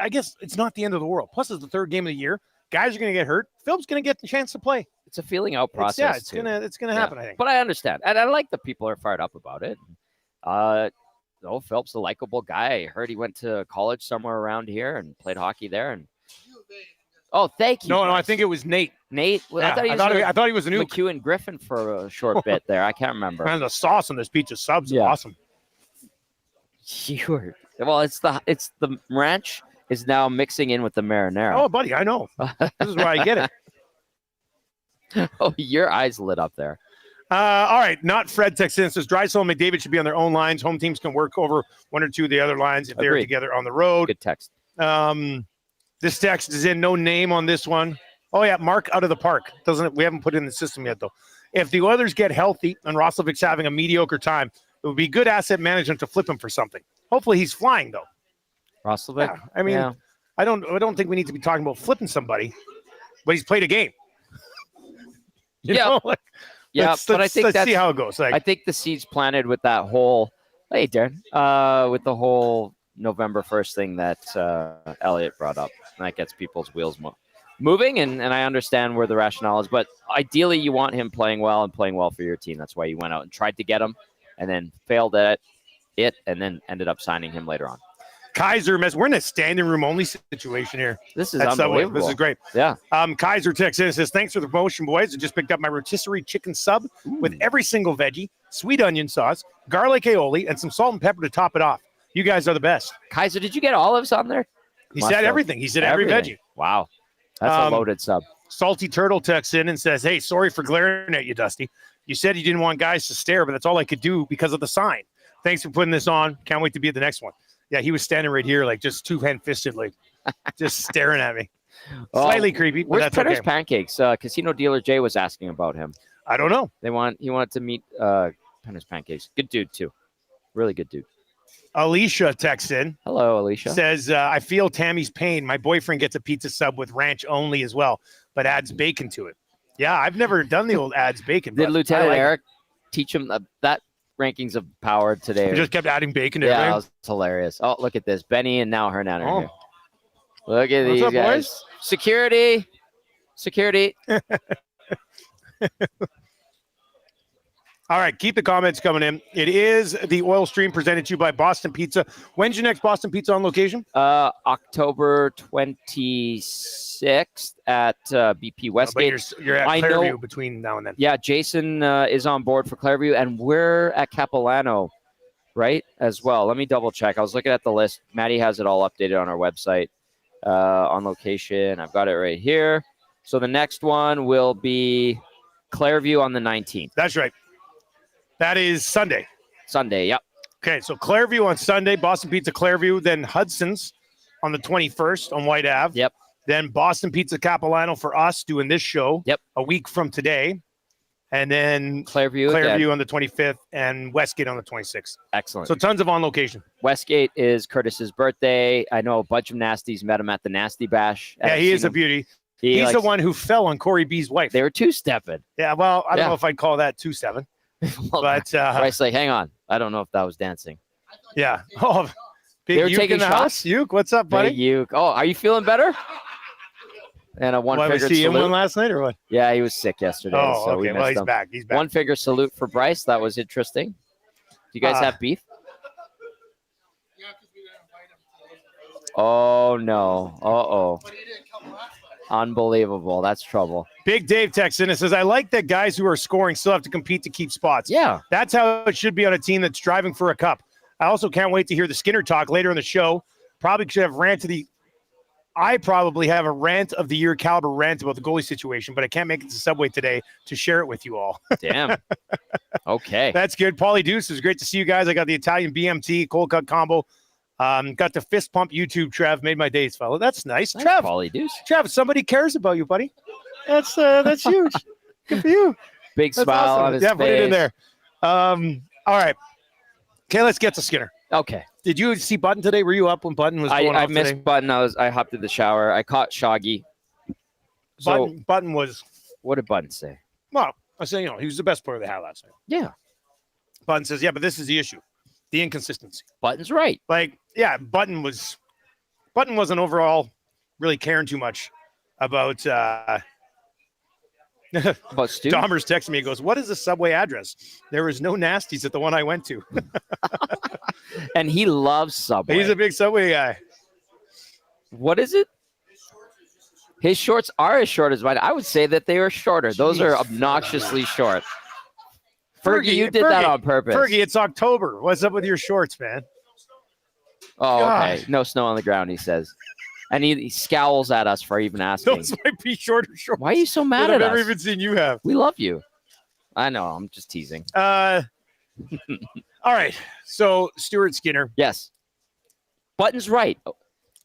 I guess it's not the end of the world. Plus, it's the third game of the year. Guys are going to get hurt. Phil's going to get the chance to play.
It's a feeling out process.
It's gonna happen. I think.
But I understand, and I like the people are fired up about it. Phil's a likable guy. I heard he went to college somewhere around here and played hockey there. And thank you.
No, I think it was Nate.
Nate. Well,
I thought he was a new
McEwen Griffin for a short bit there. I can't remember.
And the sauce on this pizza subs is awesome.
Well, it's the ranch is now mixing in with the marinara.
Oh, buddy, I know. This is where I get it.
Oh, your eyes lit up there.
All right, not Fred texts in. Says Draisaitl and McDavid should be on their own lines. Home teams can work over one or two of the other lines if they're together on the road.
Good text.
This text is in, no name on this one. Oh yeah, Mark out of the park. We haven't put it in the system yet though. If the Oilers get healthy and Roslovic's having a mediocre time, it would be good asset management to flip him for something. Hopefully he's flying though.
Roslovic.
Yeah, I mean, I don't think we need to be talking about flipping somebody, but he's played a game. But I think let's see how it goes.
I think the seeds planted with that whole, hey, Darren, with the whole November 1st thing that Elliot brought up. And that gets people's wheels moving, and I understand where the rationale is. But ideally, you want him playing well and playing well for your team. That's why you went out and tried to get him and then failed at it and then ended up signing him later on.
Kaiser, we're in a standing room only situation here.
This is unbelievable.
This is great.
Yeah.
Kaiser texts in and says, thanks for the promotion, boys. I just picked up my rotisserie chicken sub with every single veggie, sweet onion sauce, garlic aioli, and some salt and pepper to top it off. You guys are the best.
Kaiser, did you get olives on there?
He said everything. He said every veggie.
Wow. That's a loaded sub.
Salty Turtle texts in and says, hey, sorry for glaring at you, Dusty. You said you didn't want guys to stare, but that's all I could do because of the sign. Thanks for putting this on. Can't wait to be at the next one. Yeah, he was standing right here, like just two-hand-fisted, like just staring at me. Slightly creepy, but that's
Penner's
okay.
Pancakes? Casino dealer Jay was asking about him.
I don't know.
He wanted to meet Penner's Pancakes. Good dude, too. Really good dude.
Alicia texts in.
Hello, Alicia.
Says, I feel Tammy's pain. My boyfriend gets a pizza sub with ranch only as well, but adds bacon to it. Yeah, I've never done the old adds bacon.
Did Lieutenant Eric teach him that rankings of power today?
He just kept adding bacon to everything.
Yeah, it was hilarious. Oh, look at this. Benny and now Hernan are here. Look at these guys. Boys? Security.
All right, keep the comments coming in. It is the Oil Stream presented to you by Boston Pizza. When's your next Boston Pizza on location?
October 26th at BP Westgate.
But you're at Clairview between now and then.
Yeah, Jason is on board for Clairview, and we're at Capilano, right, as well. Let me double check. I was looking at the list. Maddie has it all updated on our website on location. I've got it right here. So the next one will be Clairview on the 19th.
That's right. That is Sunday.
Yep.
Okay, so Clairview on Sunday, Boston Pizza Clairview, then Hudson's on the 21st on White Ave.
Yep.
Then Boston Pizza Capilano for us doing this show.
Yep.
A week from today. And then
Clairview
on the 25th and Westgate on the 26th.
Excellent.
So tons of on location.
Westgate is Curtis's birthday. I know a bunch of nasties met him at the Nasty Bash.
Yeah, he is a beauty. He's the one who fell on Corey B's wife.
They were two-stepping.
Yeah, well, I don't know if I'd call that 2-7. But
Bryce, like, hang on. I don't know if that was dancing.
Yeah. Oh, big Uke in the house. Uke, what's up, buddy?
Big Uke. Oh, are you feeling better? And a one-fingered salute. Was he in one
last night or what?
Yeah, he was sick yesterday.
Oh,
so
okay. Well, he's back.
One-finger salute for Bryce. That was interesting. Do you guys have beef?
Yeah, because we didn't invite him to the
Oh, no. Uh-oh.
But he didn't come last.
Unbelievable. That's trouble.
Big Dave texts in and says, I like that guys who are scoring still have to compete to keep spots.
Yeah.
That's how it should be on a team that's driving for a cup. I also can't wait to hear the Skinner talk later in the show. I probably have a rant of the year caliber rant about the goalie situation, but I can't make it to Subway today to share it with you all.
Damn. Okay.
That's good. Paulie Deuce, it's great to see you guys. I got the Italian BMT cold cut combo Got the fist pump YouTube, Trev. Made my days, fella. That's nice.
That's
Trev.
Paulie Deuce.
Trev, somebody cares about you, buddy. That's huge. Good for you.
Big
That's
smile
awesome.
on his
yeah,
face.
put it in there. All right. Okay, let's get to Skinner.
Okay.
Did you see Button today? Were you up when Button was going off
I missed
today?
Button. I hopped in the shower. I caught Shoggy. So
Button was,
what did Button say?
well, I say, he was the best player they had last night.
Yeah.
Button says, yeah, but this is the issue. The inconsistency.
Button's right.
Like, yeah, Button wasn't overall really caring too much about
About Stu?
Dahmer's texting me. He goes, what is the Subway address? There was no nasties at the one I went to.
And he loves Subway.
He's a big Subway guy.
What is it? His shorts are as short as mine. I would say that they are shorter. Those are obnoxiously short. Fergie, you did that on purpose.
Fergie, it's October. What's up with your shorts, man?
Oh, okay.
God.
No snow on the ground, he says. And he scowls at us for even asking.
Those might be shorter shorts.
Why are you so mad
I've
at us?
never even seen you have.
We love you. I know. I'm just teasing.
All right. So, Stuart Skinner.
Yes. Button's right.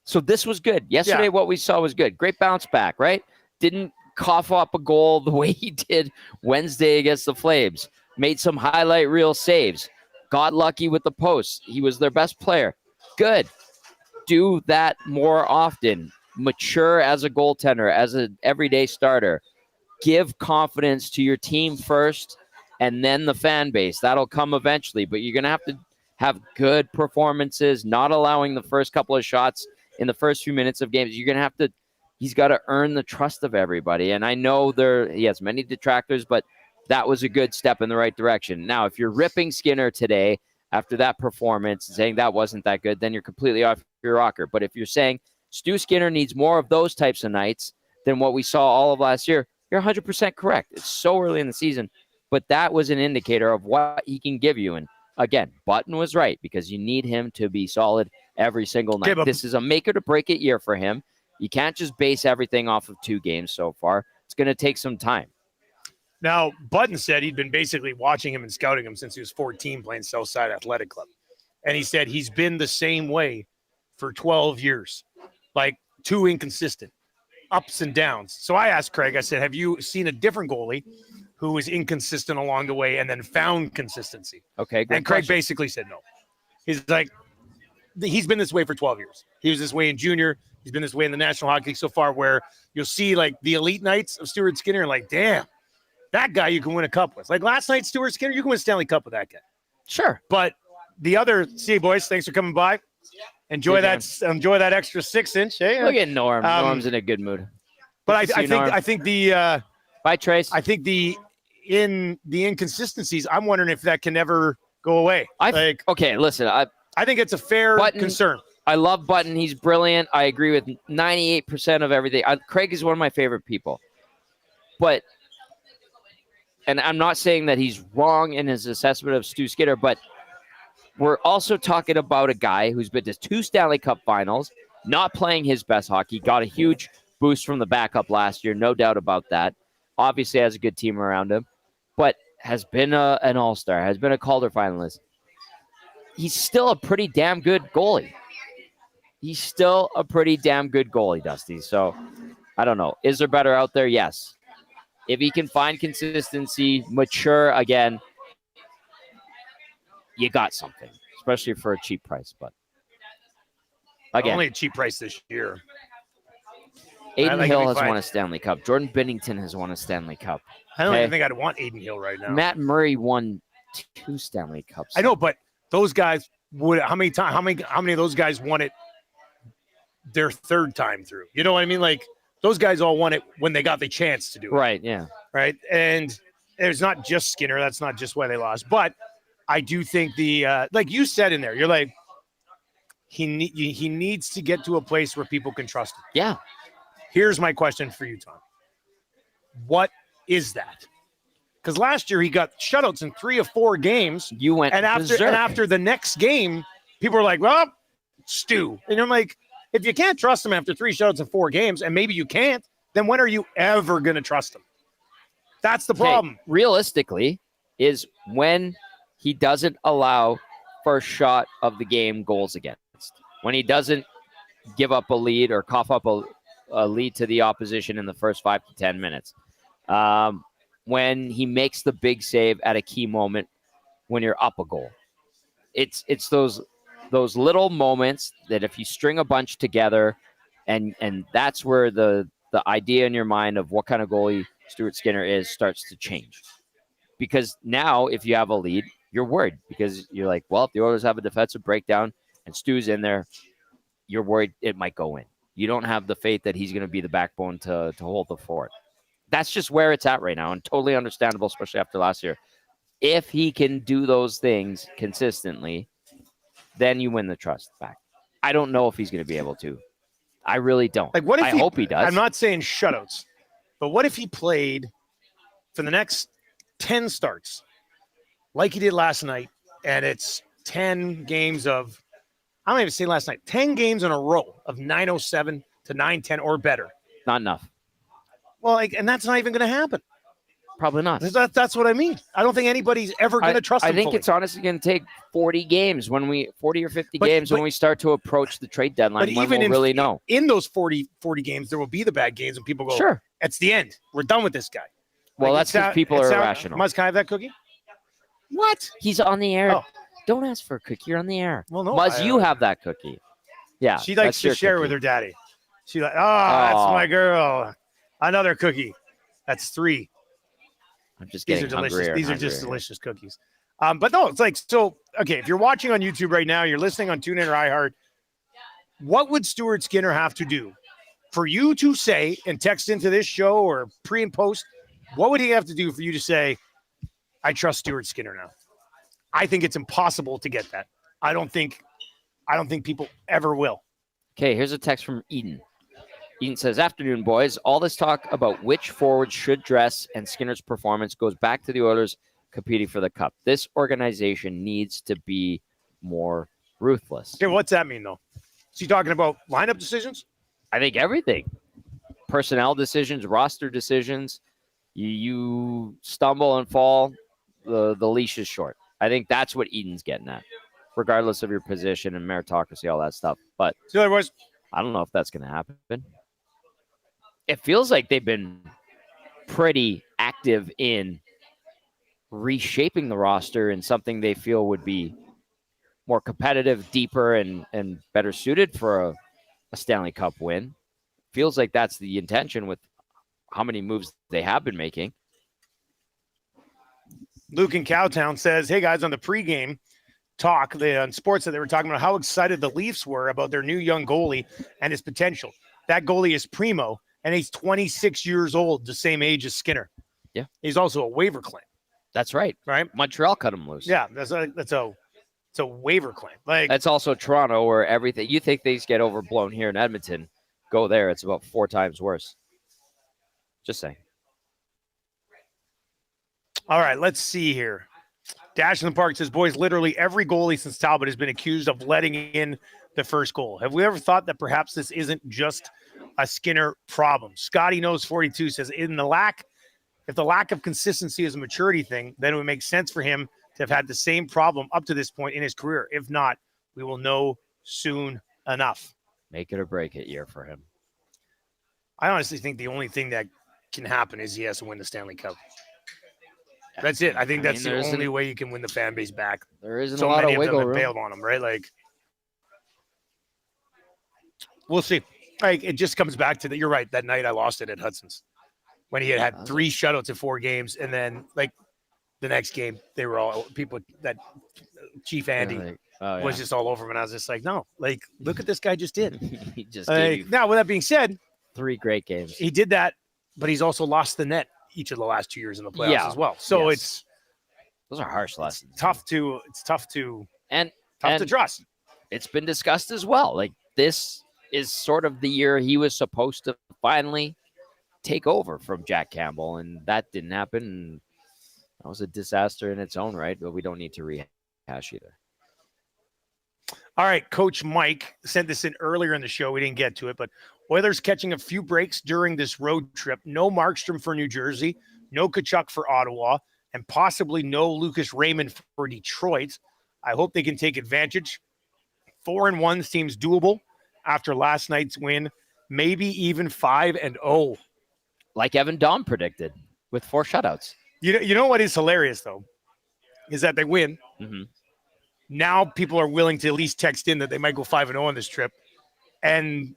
So this was good. Yesterday, what we saw was good. Great bounce back, right? Didn't cough up a goal the way he did Wednesday against the Flames. Made some highlight reel saves. Got lucky with the posts. He was their best player. Good. Do that more often. Mature as a goaltender, as an everyday starter. Give confidence to your team first and then the fan base. That'll come eventually, but you're going to have to have good performances, not allowing the first couple of shots in the first few minutes of games. You're going to have to, he's got to earn the trust of everybody. And I know he has many detractors, but that was a good step in the right direction. Now, if you're ripping Skinner today after that performance and saying that wasn't that good, then you're completely off your rocker. But if you're saying Stu Skinner needs more of those types of nights than what we saw all of last year, you're 100% correct. It's so early in the season, but that was an indicator of what he can give you. And again, Button was right because you need him to be solid every single night.
Okay,
this is a make it or break it year for him. You can't just base everything off of 2 games so far. It's going to take some time.
Now, Button said he'd been basically watching him and scouting him since he was 14 playing Southside Athletic Club. And he said he's been the same way for 12 years, like too inconsistent, ups and downs. So I asked Craig, I said, have you seen a different goalie who was inconsistent along the way and then found consistency?
Okay, good
And Craig
question.
basically said no. He's like, he's been this way for 12 years. He was this way in junior. He's been this way in the National Hockey League so far, where you'll see like the elite nights of Stuart Skinner and like, damn, that guy you can win a cup with. Like last night, Stuart Skinner, you can win a Stanley Cup with that guy.
Sure.
But the other, see you boys, thanks for coming by. Enjoy that extra 6-inch. Hey,
Look at Norm. Norm's in a good mood.
But I think the
bye, Trace.
I think the inconsistencies, I'm wondering if that can ever go away.
Okay, listen,
I think it's a fair concern.
I love Button. He's brilliant. I agree with 98% of everything. Craig is one of my favorite people. But, and I'm not saying that he's wrong in his assessment of Stu Skinner, but we're also talking about a guy who's been to 2 Stanley Cup finals, not playing his best hockey, got a huge boost from the backup last year, no doubt about that. Obviously has a good team around him, but has been an all-star, has been a Calder finalist. He's still a pretty damn good goalie. He's still a pretty damn good goalie, Dusty. So, I don't know. Is there better out there? Yes. If he can find consistency, mature again, you got something, especially for a cheap price. But again,
only a cheap price this year.
Aiden Hill has won a Stanley Cup. Jordan Binnington has won a Stanley Cup.
I don't even think I'd want Aiden Hill right now.
Matt Murray won 2 Stanley Cups.
I know, but those guys would. How many of those guys won it their 3rd time through? You know what I mean? Like those guys all won it when they got the chance to do it.
Right. Yeah.
Right. And it's not just Skinner. That's not just why they lost. But I do think like you said in there, you're like, he needs to get to a place where people can trust him.
Yeah.
Here's my question for you, Tom. What is that? Because last year he got shutouts in 3 of 4 games.
You went
and after the next game, people were like, well, Stu. And I'm like, if you can't trust him after 3 shutouts in 4 games, and maybe you can't, then when are you ever going to trust him? That's the problem.
Realistically, is when he doesn't allow first shot of the game goals against. when he doesn't give up a lead or cough up a lead to the opposition in the first 5 to 10 minutes. When he makes the big save at a key moment when you're up a goal. It's those little moments that if you string a bunch together, and that's where the idea in your mind of what kind of goalie Stuart Skinner is starts to change. Because now if you have a lead, you're worried because you're like, well, if the Oilers have a defensive breakdown and Stu's in there, you're worried it might go in. You don't have the faith that he's going to be the backbone to hold the fort. That's just where it's at right now, and totally understandable, especially after last year. If he can do those things consistently, then you win the trust back. I don't know if he's going to be able to. I really don't.
Like, what if
I hope he does.
I'm not saying shutouts, but what if he played for the next 10 starts like he did last night, and it's 10 games of, I don't even say last night, 10 games in a row of 907 to 910 or better.
Not enough.
Well, and that's not even going to happen.
Probably not.
That's what I mean. I don't think anybody's ever going to trust him.
I think
fully.
it's honestly going to take 40 or 50 games when we start to approach the trade deadline. When we'll really know.
In those 40 games, there will be the bad games, and people go,
sure,
it's the end. We're done with this guy.
Well, that's because people are irrational.
Must I have that cookie? What?
He's on the air.
Oh.
Don't ask for a cookie. You're on the air.
Well, no.
Must you have that cookie? Yeah.
She likes to share with her daddy. She's like, that's my girl. Another cookie. That's 3.
I'm just getting
delicious. These are just delicious cookies. But no, it's like, so, okay, if you're watching on YouTube right now, you're listening on TuneIn or iHeart, what would Stuart Skinner have to do for you to say and text into this show or pre and post? What would he have to do for you to say, I trust Stuart Skinner now? I think it's impossible to get that. I don't think people ever will.
Okay, here's a text from Eden. Eden says, afternoon, boys. All this talk about which forwards should dress and Skinner's performance goes back to the Oilers competing for the cup. This organization needs to be more ruthless.
Okay, what's that mean, though? Is he talking about lineup decisions?
I think everything. Personnel decisions, roster decisions. You stumble and fall, the leash is short. I think that's what Eden's getting at, regardless of your position and meritocracy, all that stuff. But
see you later, boys.
I don't know if that's going to happen. It feels like they've been pretty active in reshaping the roster in something they feel would be more competitive, deeper, and better suited for a Stanley Cup win. Feels like that's the intention with how many moves they have been making.
Luke in Cowtown says, hey, guys, on the pregame talk on sports that they were talking about how excited the Leafs were about their new young goalie and his potential. That goalie is Primo, and he's 26 years old, the same age as Skinner.
Yeah.
He's also a waiver claim.
That's right.
Right?
Montreal cut him loose.
Yeah, it's a waiver claim. Like,
that's also Toronto, where everything you think things get overblown here in Edmonton, go there, it's about 4 times worse. Just saying.
All right, let's see here. Dash in the Park says, boys, literally every goalie since Talbot has been accused of letting in the first goal. Have we ever thought that perhaps this isn't just a Skinner problem? Scotty Knows 42 says, if the lack of consistency is a maturity thing, then it would make sense for him to have had the same problem up to this point in his career. If not, we will know soon enough.
Make it or break it year for him.
I honestly think the only thing that can happen is he has to win the Stanley Cup. That's it. I think that's the only way you can win the fan base back.
There isn't a lot of wiggle room.
Bailed on him, right? Like, we'll see. Like, it just comes back to that. You're right. That night I lost it at Hudson's when he had 3 shutouts in 4 games, and then like the next game they were all people that Chief Andy was just all over him, and I was just like, no, like look at this guy just did.
He just
now. With that being said,
3 great games.
He did that, but he's also lost the net each of the last 2 years in the playoffs as well. So those
are harsh lessons.
It's tough to trust.
It's been discussed as well. Like, this is sort of the year he was supposed to finally take over from Jack Campbell, and that didn't happen. And that was a disaster in its own right, but we don't need to rehash either.
All right, Coach Mike sent this in earlier in the show. We didn't get to it, but Oilers catching a few breaks during this road trip. No Markstrom for New Jersey, no Tkachuk for Ottawa, and possibly no Lucas Raymond for Detroit. I hope they can take advantage 4-1 seems doable after last night's win. Maybe even 5-0.
Like Evan Dom predicted with 4 shutouts.
You know what is hilarious, though, is that they win.
Mm-hmm.
Now people are willing to at least text in that they might go 5-0 on this trip. And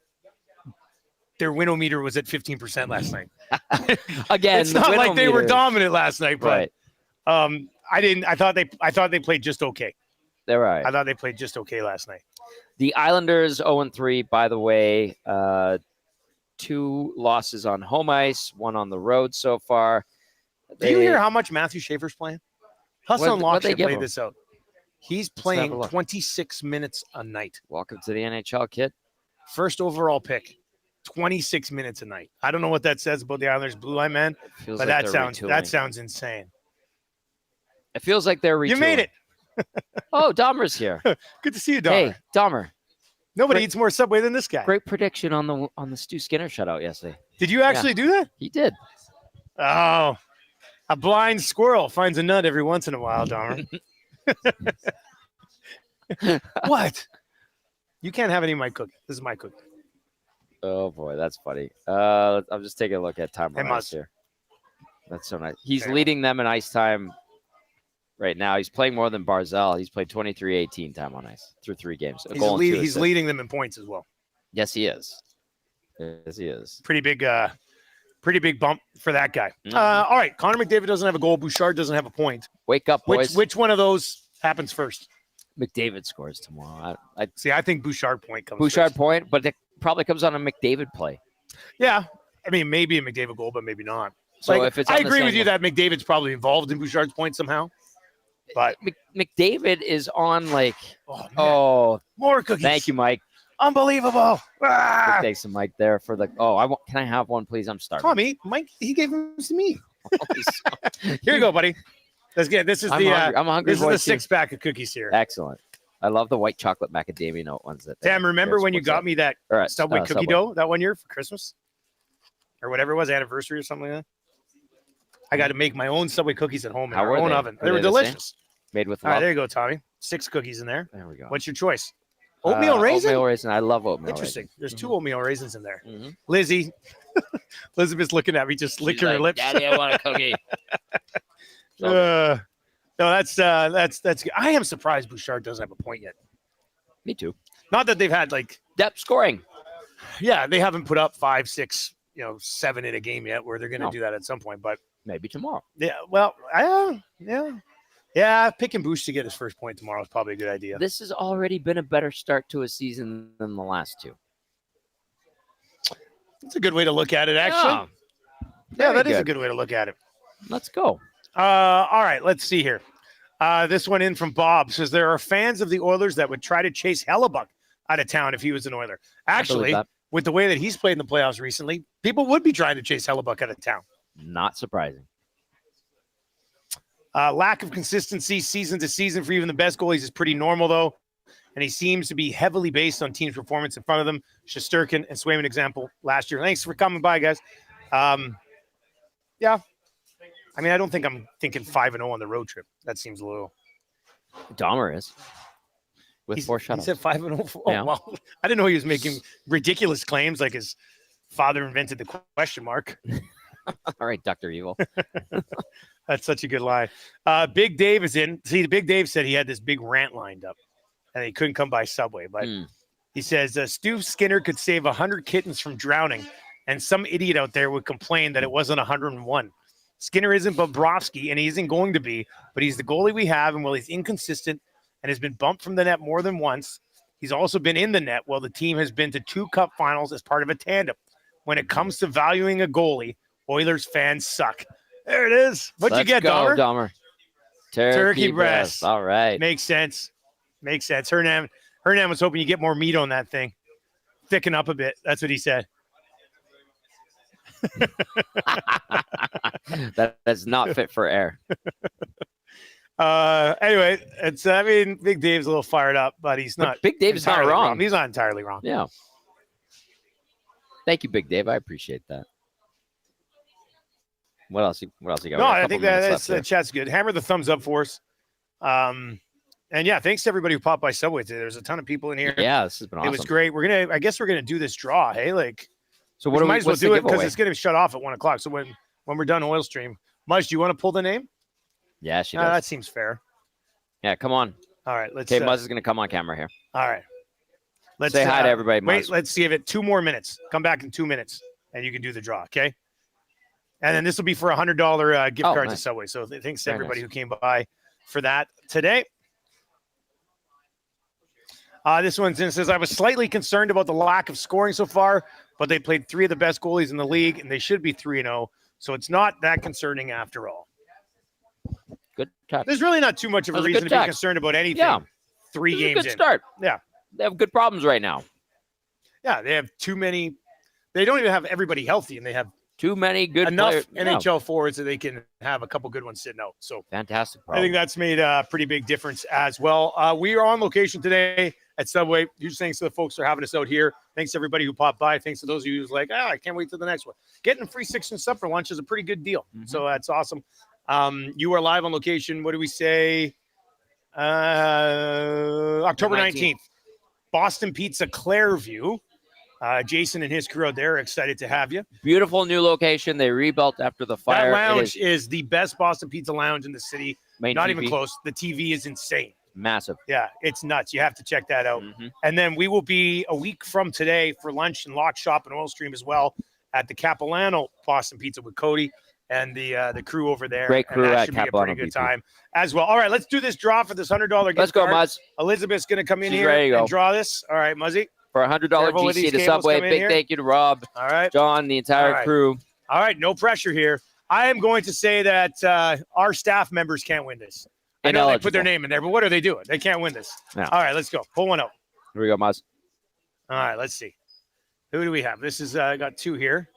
their win-o-meter was at 15% last night.
Again,
it's not like they were dominant last night, but
right.
I thought they played just okay.
They're right.
I thought they played just okay last night.
The Islanders 0-3, by the way, 2 losses on home ice, 1 on the road so far.
Do you hear how much Matthew Schaefer's playing? Hustle and Lock should play this out. He's playing 26 minutes a night.
Welcome to the NHL, kid.
First overall pick, 26 minutes a night. I don't know what that says about the Islanders blue line, man, but like that sounds insane.
It feels like they're retooling.
You made it.
Oh, Dahmer's here.
Good to see you, Dahmer.
Hey, Dahmer.
Nobody eats more Subway than this guy.
Great prediction on the Stu Skinner shutout yesterday.
Did you actually do that?
He did.
Oh, a blind squirrel finds a nut every once in a while, Dahmer. What? You can't have any of my cookie. This is my cookie.
Oh boy, that's funny. I'm just taking a look at time on ice here. That's so nice. He's leading them in ice time right now. He's playing more than Barzal. He's played 23-18 time on ice through 3 games.
He's leading them in points as well.
Yes, he is. Yes, he is.
Pretty big bump for that guy.
Mm-hmm.
All right, Connor McDavid doesn't have a goal. Bouchard doesn't have a point.
Wake up, boys.
Which one of those happens first?
McDavid scores tomorrow.
I think Bouchard point comes
Bouchard
first.
Point, but it probably comes on a McDavid play.
Yeah. I mean, maybe a McDavid goal, but maybe not.
So if it's
I agree with you that McDavid's probably involved in Bouchard's point somehow. But
McDavid is on like
more cookies.
Thank you, Mike.
Unbelievable.
Thanks to Mike there for the can I have one, please? I'm starving.
Tommy, Mike, he gave them to me. Here you go, buddy. Let's get this is
I'm hungry.
This is the 6-pack of cookies here.
Excellent. I love the white chocolate macadamia nut ones.
Sam, remember when you got me that Subway cookie dough that one year for Christmas? Or whatever it was, anniversary or something like that? I got to make my own Subway cookies at home in our own oven. They were delicious.
Made with love.
All right, there you go, Tommy. 6 cookies in there.
There we go.
What's your choice? Oatmeal raisin?
Oatmeal raisin. I love oatmeal
Interesting.
raisin.
There's 2 oatmeal raisins in there.
Mm-hmm.
Lizzie. Elizabeth's looking at me, just licking her lips.
Daddy, I want a cookie.
No, that's good. I am surprised Bouchard doesn't have a point yet.
Me too.
Not that they've had
depth scoring.
Yeah, they haven't put up 5, 6, 7 in a game yet where they're going to do that at some point, but
maybe tomorrow.
Yeah, well, picking Bouch to get his first point tomorrow is probably a good idea.
This has already been a better start to a season than the last 2.
That's a good way to look at it, actually. Yeah, that is a good way to look at it.
Let's go.
All right, let's see here. This one in from Bob says there are fans of the Oilers that would try to chase Hellebuck out of town if he was an Oiler. Actually, with the way that he's played in the playoffs recently, people would be trying to chase Hellebuck out of town.
Not surprising.
Lack of consistency season to season for even the best goalies is pretty normal, though. And he seems to be heavily based on team's performance in front of them. Shesterkin and Swayman example last year. Thanks for coming by, guys. Yeah. I mean, I don't think I'm thinking 5-0 on the road trip. That seems a little.
Dahmer is. With 4 shutouts.
He said 5-0. Oh, yeah. Wow. I didn't know he was making ridiculous claims like his father invented the question mark.
All right, Dr. Evil.
That's such a good lie. Big Dave is in. See, Big Dave said he had this big rant lined up and he couldn't come by Subway. But he says Stu Skinner could save 100 kittens from drowning, and some idiot out there would complain that it wasn't 101. Skinner isn't Bobrovsky, and he isn't going to be, but he's the goalie we have, and while he's inconsistent and has been bumped from the net more than once, he's also been in the net while the team has been to 2 cup finals as part of a tandem. When it comes to valuing a goalie, Oilers fans suck. There it is. What'd you get,
Dahmer? Turkey breast. All right.
Makes sense. Hernan was hoping you get more meat on that thing. Thicken up a bit. That's what he said.
That's not fit for air.
Anyway, Big Dave's a little fired up, but he's not.
Big Dave's not wrong.
He's not entirely wrong.
Yeah. Thank you, Big Dave. I appreciate that. What else you got?
No, I think that's chat's good. Hammer the thumbs up for us. And yeah, thanks to everybody who popped by Subway today. There's a ton of people in here.
Yeah, this has been awesome.
It was great. I guess we're gonna do this draw. Hey, like,
so what?
Might as well do it because it's gonna shut off at 1:00. So when we're done oil stream, Muzz, do you want to pull the name?
Yeah, she does.
That seems fair.
Yeah, come on.
All right, let's.
Okay, Muzz is gonna come on camera here.
All right. Let's
say hi to everybody. Muzz.
Wait, let's give it 2 more minutes. Come back in 2 minutes, and you can do the draw. Okay. And then this will be for $100 gift card to Subway. So thanks to everybody who came by for that today. This one says, I was slightly concerned about the lack of scoring so far, but they played 3 of the best goalies in the league, and they should be 3-0. So it's not that concerning after all.
Good touch.
There's really not too much of a reason to be concerned about anything.
Yeah.
3 games in.
Good start.
Yeah.
They have good problems right now.
Yeah, they have too many. They don't even have everybody healthy, and they have
too many good
enough NHL forwards that they can have a couple good ones sitting out. So
fantastic problem.
I think that's made a pretty big difference as well. We are on location today at Subway. Huge thanks to the folks for having us out here. Thanks to everybody who popped by. Thanks to those of you who's like, I can't wait till the next one. Getting a free 6 sub for lunch is a pretty good deal.
Mm-hmm.
So that's awesome. You are live on location. What do we say? October 19th. Boston Pizza Clairview. Jason and his crew out there are excited to have you.
Beautiful new location. They rebuilt after the fire.
That lounge is the best Boston Pizza lounge in the city.
Main
Not
TV.
even close. The TV is insane.
Massive.
Yeah, it's nuts. You have to check that out.
Mm-hmm.
And then we will be a week from today for lunch and Lock Shop and Oil Stream as well at the Capilano Boston Pizza with Cody and the crew over there.
Great crew
and that
at
should be a
Capilano
pretty good
Pizza.
time as well. All right, let's do this draw for this $100 gift
Let's go,
card.
Muzz.
Elizabeth's going to come in
She's
here
ready to
and
go.
draw this. All right, Muzzy.
For $100 GC to Subway. Big thank you to Rob,
all right,
John, the entire crew.
All right, no pressure here. I am going to say that our staff members can't win this. I know they put their name in there, but what are they doing? They can't win this.
No.
All right, let's go. Pull one out.
Here we go, Muzz.
All right, let's see. Who do we have? This is I got 2 here.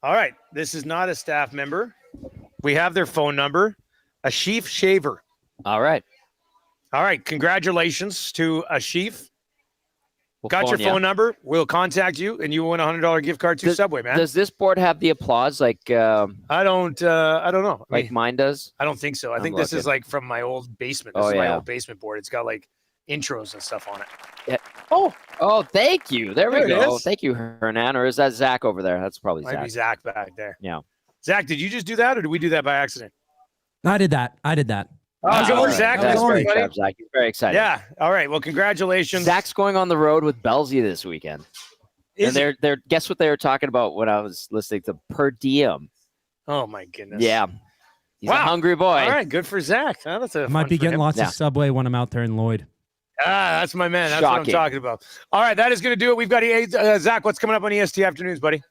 All right, this is not a staff member. We have their phone number. Ashif Shaver.
All right.
All right, congratulations to Ashif.
We'll
got your phone number. We'll contact you, and you win a $100 gift card to Subway, man.
Does this board have the applause like?
I don't know.
Like mine does.
I don't think so. I think this is like from my old basement. This is my old basement board. It's got like intros and stuff on it.
Yeah.
Oh,
thank you. There we go.
Is.
Thank you, Hernan. Or is that Zach over there? That's probably
Might
Zach.
be Zach back there.
Yeah.
Zach, did you just do that, or did we do that by accident?
I did that.
Oh, good work, Zach.
That's
Great
job, Zach. You're very excited.
Yeah. All right. Well, congratulations.
Zach's going on the road with Belsey this weekend. And they're guess what they were talking about when I was listening to Per Diem.
Oh my goodness.
Yeah. He's a hungry boy.
All right, good for Zach. Oh, that's a
might be getting lots of Subway when I'm out there in Lloyd.
That's my man. That's what I'm talking about. All right, that is going to do it. We've got Zach. What's coming up on EST Afternoons, buddy?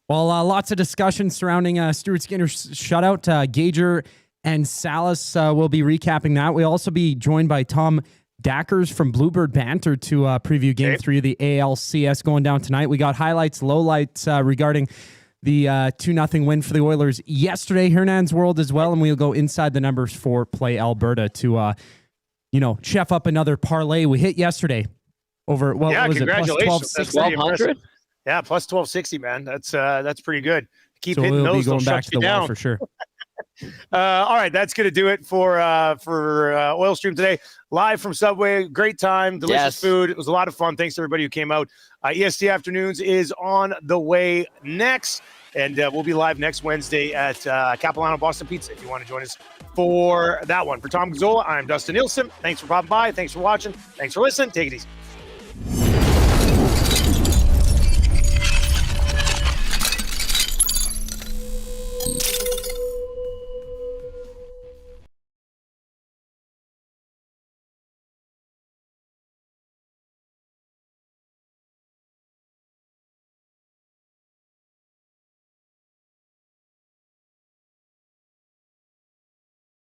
Well, lots of discussion surrounding Stuart Skinner's shutout. Gager and Salas will be recapping that. We'll also be joined by Tom Dackers from Bluebird Banter to preview Game 3 of the ALCS going down tonight. We got highlights, lowlights regarding the 2-0 win for the Oilers yesterday, Hernan's World as well, and we'll go inside the numbers for Play Alberta to, chef up another parlay we hit yesterday over, what was it, plus
1,200?
Yeah, plus 1,260, man. That's pretty good. Keep
so
hitting
we'll
those.
Be going back to the
down.
wall for sure.
All right, that's going to do it for Oil Stream today. Live from Subway. Great time. Delicious food. It was a lot of fun. Thanks to everybody who came out. EST Afternoons is on the way next. And we'll be live next Wednesday at Capilano Boston Pizza if you want to join us for that one. For Tom Gazzola, I'm Dustin Nielson. Thanks for popping by. Thanks for watching. Thanks for listening. Take it easy.